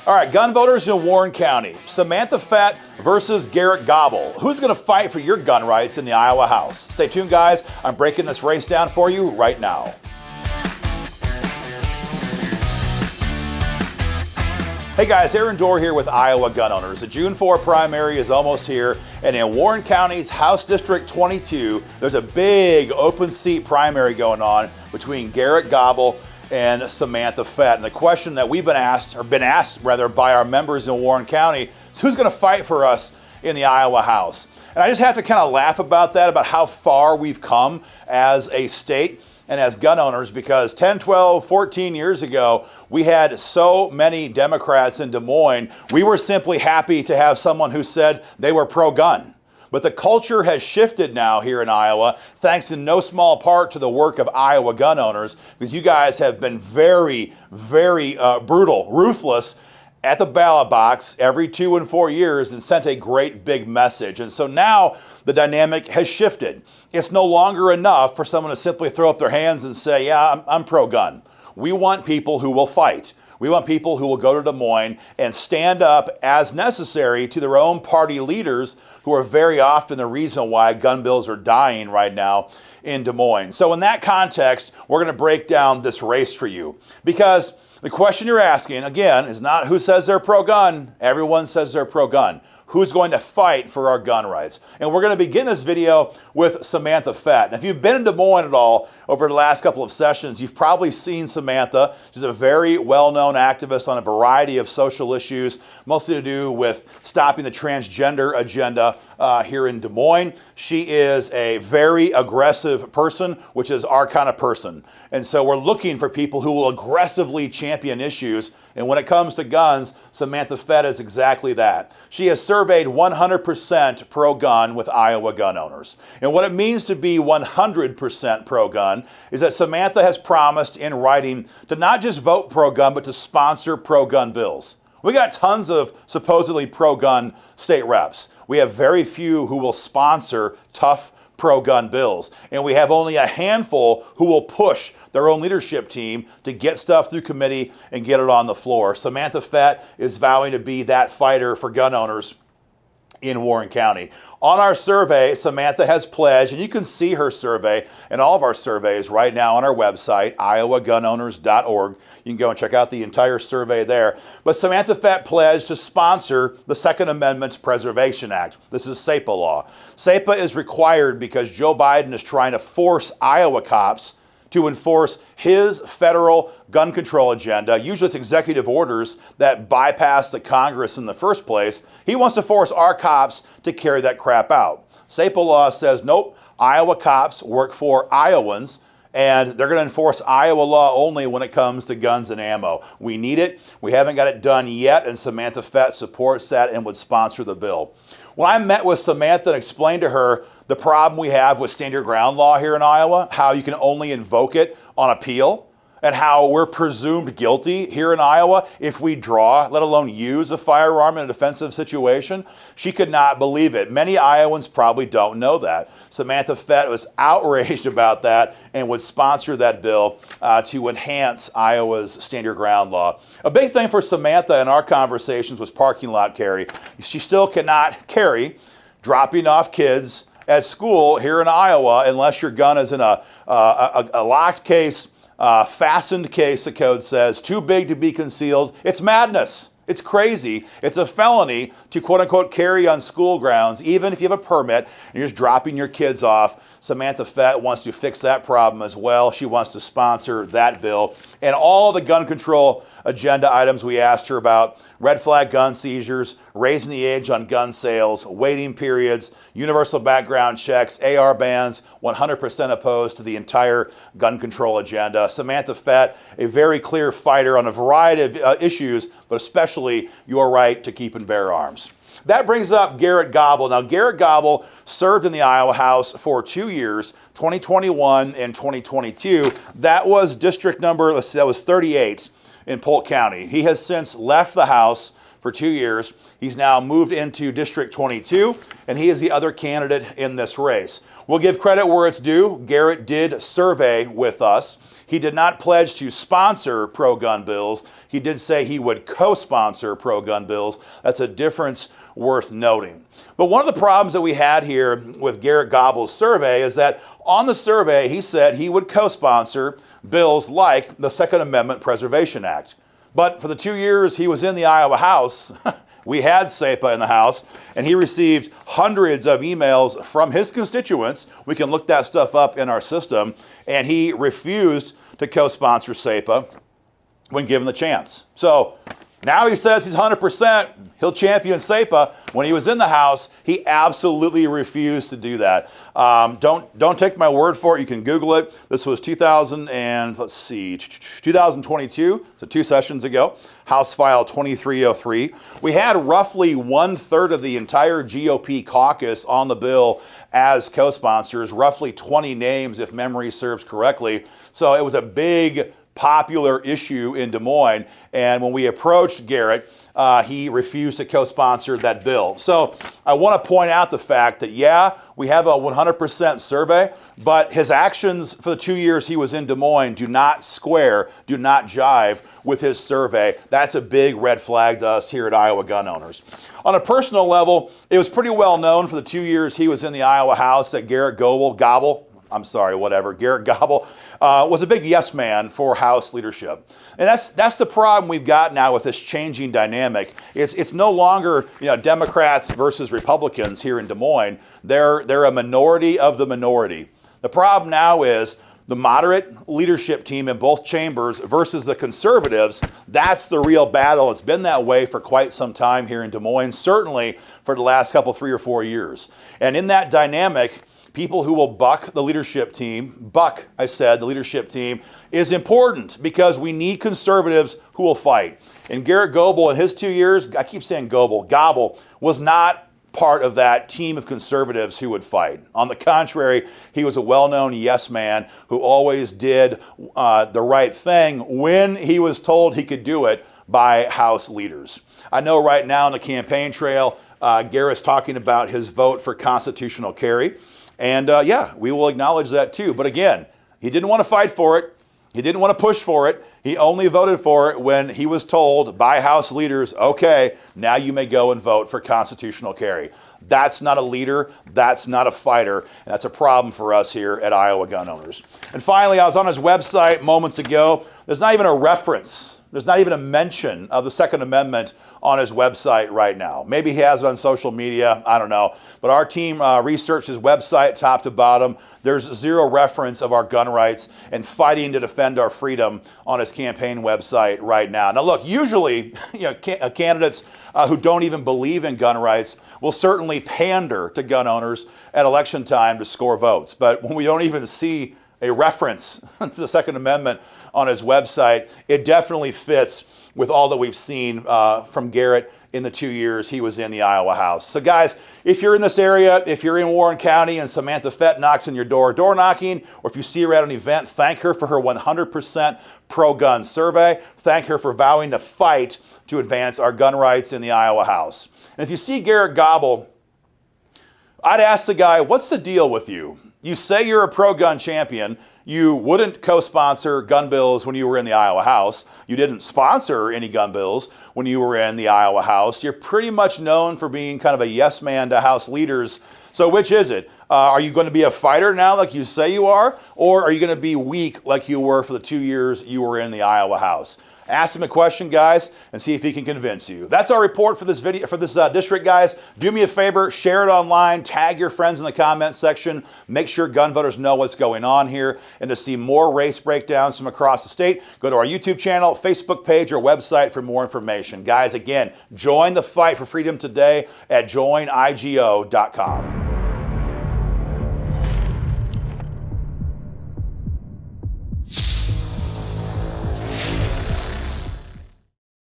All right, gun voters in Warren County. Samantha Fett versus Garrett Gobble. Who's going to fight for your gun rights in the Iowa House? Stay tuned, guys. I'm breaking this race down for you right now. Hey guys, Aaron Dorr here with Iowa Gun Owners. The June 4 primary is almost here, and in Warren County's House District 22, there's a big open seat primary going on between Garrett Gobble and Samantha Fett. And the question that we've been asked by our members in Warren County is who's going to fight for us in the Iowa House? And I just have to kind of laugh about that, about how far we've come as a state and as gun owners, because 10, 12, 14 years ago, we had so many Democrats in Des Moines. We were simply happy to have someone who said they were pro-gun. But the culture has shifted now here in Iowa, thanks in no small part to the work of Iowa gun owners, because you guys have been very, very brutal, ruthless at the ballot box every 2 and 4 years and sent a great big message. And so now the dynamic has shifted. It's no longer enough for someone to simply throw up their hands and say, yeah, I'm pro-gun. We want people who will fight. We want people who will go to Des Moines and stand up as necessary to their own party leaders, who are very often the reason why gun bills are dying right now in Des Moines. So in that context, we're going to break down this race for you, because the question you're asking, again, is not who says they're pro-gun. Everyone says they're pro-gun. Who's going to fight for our gun rights? And we're going to begin this video with Samantha Fett. And if you've been in Des Moines at all over the last couple of sessions, you've probably seen Samantha. She's a very well-known activist on a variety of social issues, mostly to do with stopping the transgender agenda here in Des Moines. She is a very aggressive person, which is our kind of person. And so we're looking for people who will aggressively champion issues. And when it comes to guns, Samantha Fett is exactly that. She has surveyed 100% pro-gun with Iowa gun owners. And what it means to be 100% pro-gun is that Samantha has promised in writing to not just vote pro-gun, but to sponsor pro-gun bills. We got tons of supposedly pro-gun state reps. We have very few who will sponsor tough pro-gun bills. And we have only a handful who will push their own leadership team to get stuff through committee and get it on the floor. Samantha Fett is vowing to be that fighter for gun owners in Warren County. On our survey, Samantha has pledged, and you can see her survey and all of our surveys right now on our website, iowagunowners.org. You can go and check out the entire survey there. But Samantha Fett pledged to sponsor the Second Amendment Preservation Act. This is SAPA law. SAPA is required because Joe Biden is trying to force Iowa cops to enforce his federal gun control agenda. Usually it's executive orders that bypass the Congress in the first place. He wants to force our cops to carry that crap out. SAPA law says, nope, Iowa cops work for Iowans, and they're going to enforce Iowa law only when it comes to guns and ammo. We need it. We haven't got it done yet, and Samantha Fett supports that and would sponsor the bill. When I met with Samantha and explained to her the problem we have with stand your ground law here in Iowa, how you can only invoke it on appeal, and how we're presumed guilty here in Iowa if we draw, let alone use a firearm in a defensive situation, she could not believe it. Many Iowans probably don't know that. Samantha Fett was outraged about that and would sponsor that bill to enhance Iowa's stand your ground law. A big thing for Samantha in our conversations was parking lot carry. She still cannot carry dropping off kids at school here in Iowa unless your gun is in a locked case, fastened case, the code says, too big to be concealed. It's madness. It's crazy. It's a felony to quote unquote carry on school grounds, even if you have a permit and you're just dropping your kids off. Samantha Fett wants to fix that problem as well. She wants to sponsor that bill. And all the gun control agenda items we asked her about, red flag gun seizures, raising the age on gun sales, waiting periods, universal background checks, AR bans, 100% opposed to the entire gun control agenda. Samantha Fett, a very clear fighter on a variety of issues, but especially your right to keep and bear arms. That brings up Garrett Gobble. Now, Garrett Gobble served in the Iowa House for 2 years, 2021 and 2022. That was district number, that was 38 in Polk County. He has since left the House for 2 years. He's now moved into District 22, and he is the other candidate in this race. We'll give credit where it's due. Garrett did survey with us. He did not pledge to sponsor pro-gun bills. He did say he would co-sponsor pro-gun bills. That's a difference worth noting. But one of the problems that we had here with Garrett Gobble's survey is that on the survey, he said he would co-sponsor bills like the Second Amendment Preservation Act. But for the 2 years he was in the Iowa House, we had SEPA in the House, and he received hundreds of emails from his constituents. We can look that stuff up in our system, and he refused to co-sponsor SEPA when given the chance. So now he says he's 100%. He'll champion SEPA. When he was in the House, he absolutely refused to do that. Don't take my word for it. You can Google it. This was 2022, so 2 sessions ago. House File 2303. We had roughly 1/3 of the entire GOP caucus on the bill as co-sponsors, roughly 20 names if memory serves correctly. So it was a big, popular issue in Des Moines, and when we approached Garrett, he refused to co-sponsor that bill. So I want to point out the fact that, yeah, we have a 100% survey, but his actions for the 2 years he was in Des Moines do not square, do not jive with his survey. That's a big red flag to us here at Iowa Gun Owners. On a personal level, it was pretty well known for the 2 years he was in the Iowa House that Garrett Gobble was a big yes man for House leadership. And that's the problem we've got now with this changing dynamic. It's no longer, Democrats versus Republicans here in Des Moines. They're a minority of the minority. The problem now is the moderate leadership team in both chambers versus the conservatives. That's the real battle. It's been that way for quite some time here in Des Moines, certainly for the last 3 or 4 years. And in that dynamic, people who will buck the leadership team, the leadership team, is important because we need conservatives who will fight. And Garrett Gobble in his 2 years, I keep saying Gobble, was not part of that team of conservatives who would fight. On the contrary, he was a well-known yes man who always did the right thing when he was told he could do it by House leaders. I know right now on the campaign trail, Garrett's talking about his vote for constitutional carry. And we will acknowledge that too. But again, he didn't want to fight for it. He didn't want to push for it. He only voted for it when he was told by House leaders, okay, now you may go and vote for constitutional carry. That's not a leader. That's not a fighter. And that's a problem for us here at Iowa Gun Owners. And finally, I was on his website moments ago. There's not even a reference. There's not even a mention of the Second Amendment on his website right now. Maybe he has it on social media, I don't know. But our team researched his website top to bottom. There's zero reference of our gun rights and fighting to defend our freedom on his campaign website right now. Now look, usually candidates who don't even believe in gun rights will certainly pander to gun owners at election time to score votes. But when we don't even see a reference to the Second Amendment on his website, it definitely fits with all that we've seen from Garrett in the 2 years he was in the Iowa House. So guys, if you're in this area, if you're in Warren County and Samantha Fett knocks on your door knocking, or if you see her at an event, thank her for her 100% pro-gun survey. Thank her for vowing to fight to advance our gun rights in the Iowa House. And if you see Garrett Gobble, I'd ask the guy, what's the deal with you? You say you're a pro-gun champion. You wouldn't co-sponsor gun bills when you were in the Iowa House. You didn't sponsor any gun bills when you were in the Iowa House. You're pretty much known for being kind of a yes man to House leaders. So which is it? Are you going to be a fighter now like you say you are? Or are you going to be weak like you were for the 2 years you were in the Iowa House? Ask him a question, guys, and see if he can convince you. That's our report for this video, for this district, guys. Do me a favor, share it online, tag your friends in the comment section. Make sure gun voters know what's going on here. And to see more race breakdowns from across the state, go to our YouTube channel, Facebook page, or website for more information. Guys, again, join the fight for freedom today at joinigo.com.